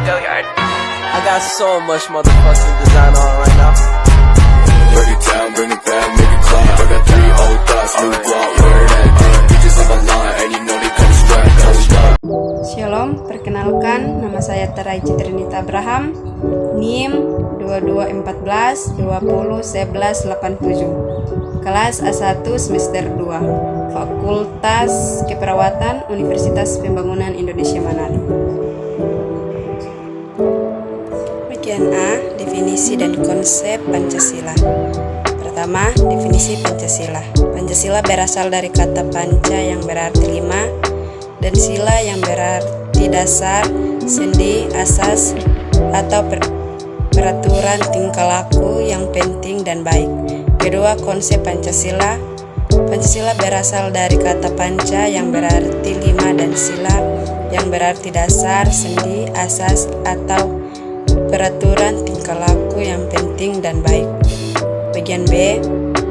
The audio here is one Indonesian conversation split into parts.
I got so much motherfucking design on right now. Break it down, bring it back, make it clap. I got 3 old thoughts, new guap, where that thing. Bitches on my line, and you know they come strapped, hold up. Shalom, perkenalkan nama saya Terai Citrinita Abraham, NIM 2214 20 11 87, kelas A1 semester 2, Fakultas Keperawatan Universitas Pembangunan Indonesia Manado. Bagian A, definisi dan konsep Pancasila. Pertama, definisi Pancasila. Pancasila berasal dari kata panca yang berarti 5 dan sila yang berarti dasar, sendi, asas, atau peraturan tingkah laku yang penting dan baik. Kedua, konsep Pancasila. Pancasila berasal dari kata panca yang berarti 5 dan sila yang berarti dasar, sendi, asas, atau peraturan tingkah laku yang penting dan baik. Bagian B,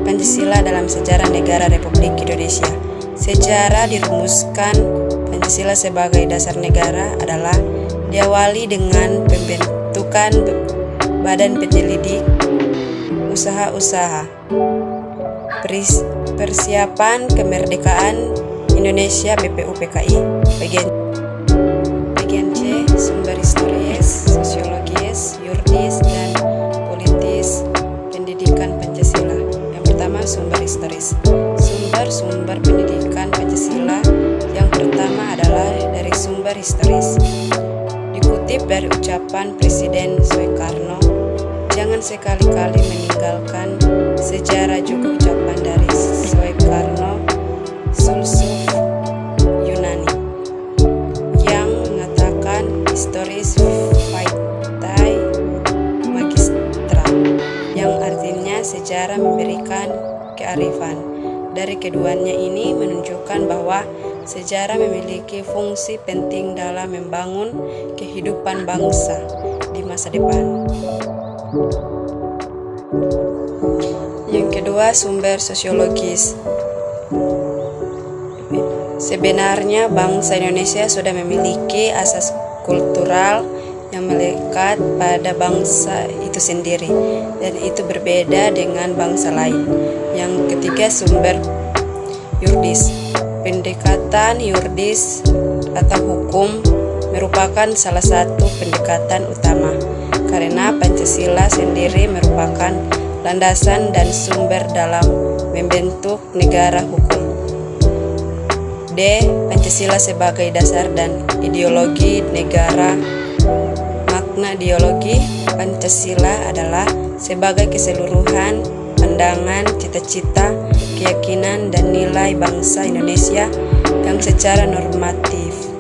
Pancasila dalam sejarah negara Republik Indonesia. Sejarah dirumuskan Pancasila sebagai dasar negara adalah diawali dengan pembentukan Badan Penyelidik Usaha-usaha Persiapan Kemerdekaan Indonesia BPUPKI. Bagian C, sumber historis, sosiologis, yuridis, dan politis pendidikan Pancasila. Yang pertama, sumber historis. Sumber pendidikan Pancasila yang pertama adalah dari sumber historis. Dikutip dari ucapan Presiden Soekarno, jangan sekali-kali meninggalkan sejarah, juga ucapan dari Soekarno Sulsuf Yunani yang mengatakan historis vitae magistra, yang artinya sejarah memberikan kearifan. Dari keduanya ini menunjukkan bahwa sejarah memiliki fungsi penting dalam membangun kehidupan bangsa di masa depan. Yang kedua, sumber sosiologis. Sebenarnya bangsa Indonesia sudah memiliki asas kultural yang melekat pada bangsa itu sendiri, dan itu berbeda dengan bangsa lain. Yang ketiga, sumber yuridis. Pendekatan yuridis atau hukum merupakan salah satu pendekatan utama, karena Pancasila sendiri merupakan landasan dan sumber dalam membentuk negara hukum. D. Pancasila sebagai dasar dan ideologi negara. Makna ideologi Pancasila adalah sebagai keseluruhan pandangan, cita-cita, keyakinan, dan nilai bangsa Indonesia yang secara normatif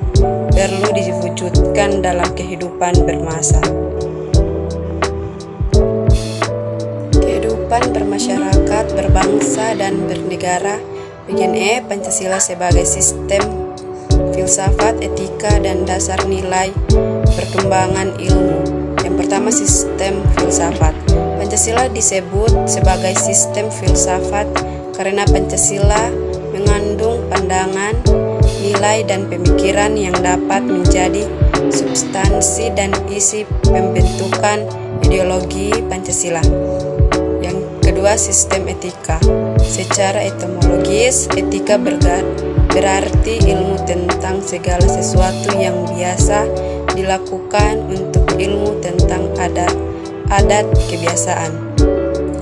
perlu diwujudkan dalam kehidupan bermasa. Kehidupan bermasyarakat, berbangsa, dan bernegara. Bagian E, Pancasila sebagai sistem filsafat, etika, dan dasar nilai perkembangan ilmu. Yang pertama, sistem filsafat. Pancasila disebut sebagai sistem filsafat karena Pancasila mengandung pandangan, nilai, dan pemikiran yang dapat menjadi substansi dan isi pembentukan ideologi Pancasila. Yang kedua, sistem etika. Secara etimologis, etika berarti ilmu tentang segala sesuatu yang biasa dilakukan untuk ilmu tentang adat kebiasaan.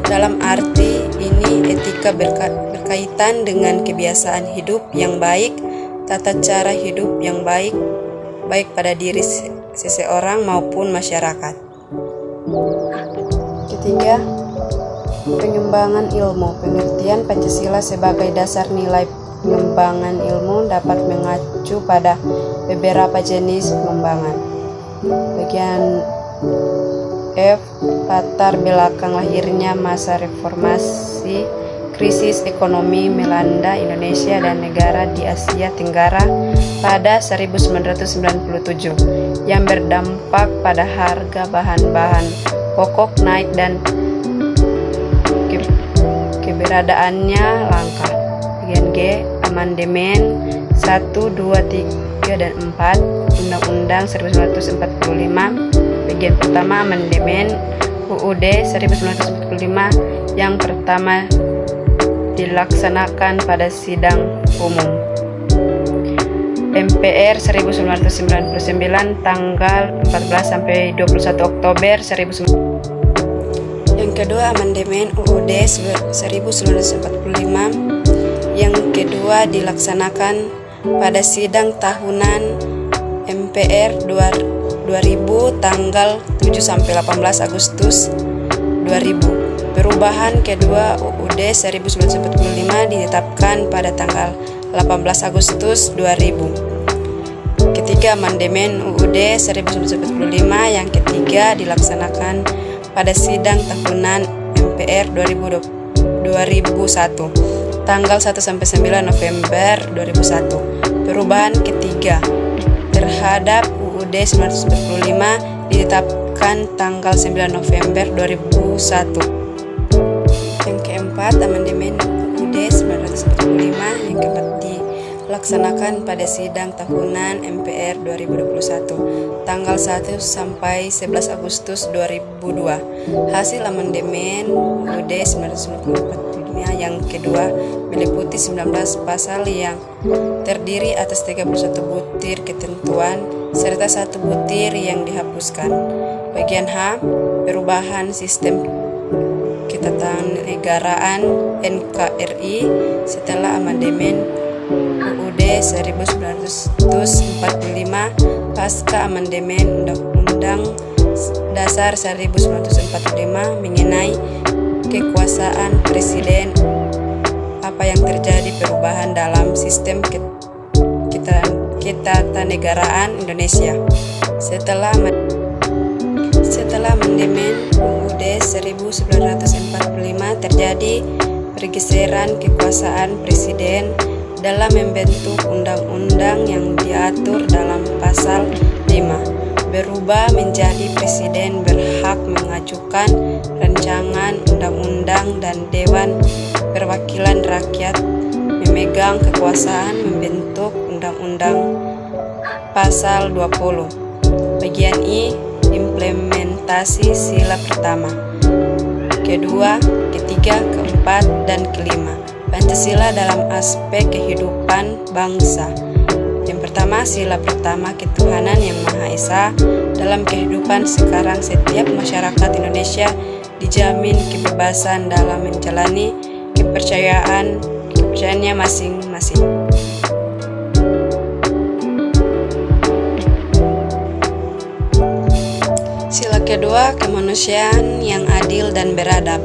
Dalam arti ini, etika berkaitan dengan kebiasaan hidup yang baik, tata cara hidup yang baik pada diri seseorang maupun masyarakat. Ketiga, pengembangan ilmu. Pengertian Pancasila sebagai dasar nilai pengembangan ilmu dapat mengacu pada beberapa jenis pengembangan. Bagian F, latar belakang lahirnya masa reformasi. Krisis ekonomi melanda Indonesia dan negara di Asia Tenggara pada 1997 yang berdampak pada harga bahan-bahan pokok naik dan keberadaannya langka. Bagian G, amandemen 1, 2, 3, dan 4 Undang-Undang 1945. Bagian pertama, amandemen UUD 1945 yang pertama dilaksanakan pada sidang umum MPR 1999 tanggal 14 sampai 21 Oktober 1999. Yang kedua, amandemen UUD 1945 yang kedua dilaksanakan pada sidang tahunan MPR 2000 tanggal 7 sampai 18 Agustus 2000. Perubahan kedua UUD 1945 ditetapkan pada tanggal 18 Agustus 2000. Ketiga, amandemen UUD 1945 yang ketiga dilaksanakan pada sidang tahunan MPR 2001 tanggal 1 sampai 9 November 2001. Perubahan ketiga terhadap UUD 1945 ditetapkan tanggal 9 November 2001. Yang keempat, amandemen UUD 1945 yang keempat dilaksanakan pada sidang tahunan MPR 2021 tanggal 1 sampai 11 Agustus 2002. Hasil amandemen UUD 1945 yang kedua meliputi 19 pasal yang terdiri atas 31 butir ketentuan serta 1 butir yang dihapuskan. Bagian H, perubahan sistem ketatanegaraan NKRI setelah amandemen UUD 1945 pasca amandemen Undang-Undang Dasar 1945 mengenai kekuasaan presiden. Apa yang terjadi perubahan dalam sistem ketatanegaraan Indonesia setelah amandemen UUD 1945 terjadi pergeseran kekuasaan presiden dalam membentuk undang-undang yang diatur dalam pasal 5 berubah menjadi presiden berhak mengajukan rancangan undang-undang dan Dewan Perwakilan Rakyat memegang kekuasaan membentuk undang-undang. Pasal 20. Bagian I, implementasi sila pertama, kedua, ketiga, keempat, dan kelima Pancasila dalam aspek kehidupan bangsa. Yang pertama, sila pertama ketuhanan yang Maha Esa. Dalam kehidupan sekarang, setiap masyarakat Indonesia dijamin kebebasan dalam menjalani kepercayaannya masing-masing. Sila kedua, kemanusiaan yang adil dan beradab.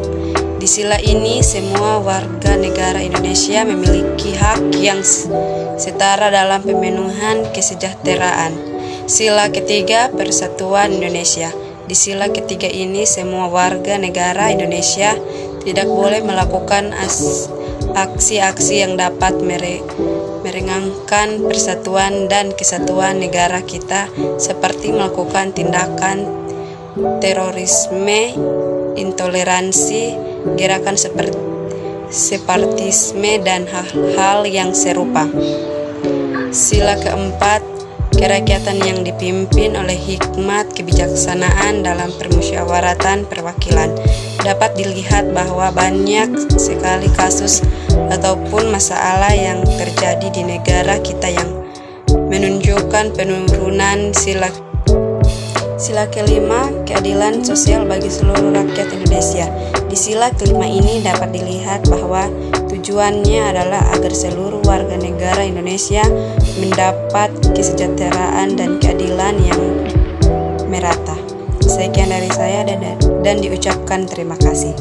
Di sila ini, semua warga negara Indonesia memiliki hak yang setara dalam pemenuhan kesejahteraan. Sila ketiga, persatuan Indonesia. Di sila ketiga ini, semua warga negara Indonesia tidak boleh melakukan aksi-aksi yang dapat merengangkan persatuan dan kesatuan negara kita, seperti melakukan tindakan terorisme, intoleransi, gerakan separatisme, dan hal-hal yang serupa. Sila keempat, kerakyatan yang dipimpin oleh hikmat kebijaksanaan dalam permusyawaratan perwakilan. Dapat dilihat bahwa banyak sekali kasus ataupun masalah yang terjadi di negara kita yang menunjukkan penurunan sila kelima, keadilan sosial bagi seluruh rakyat Indonesia. Di sila kelima ini dapat dilihat bahwa tujuannya adalah agar seluruh warga negara Indonesia mendapat kesejahteraan dan keadilan yang merata. Sekian dari saya dan diucapkan terima kasih.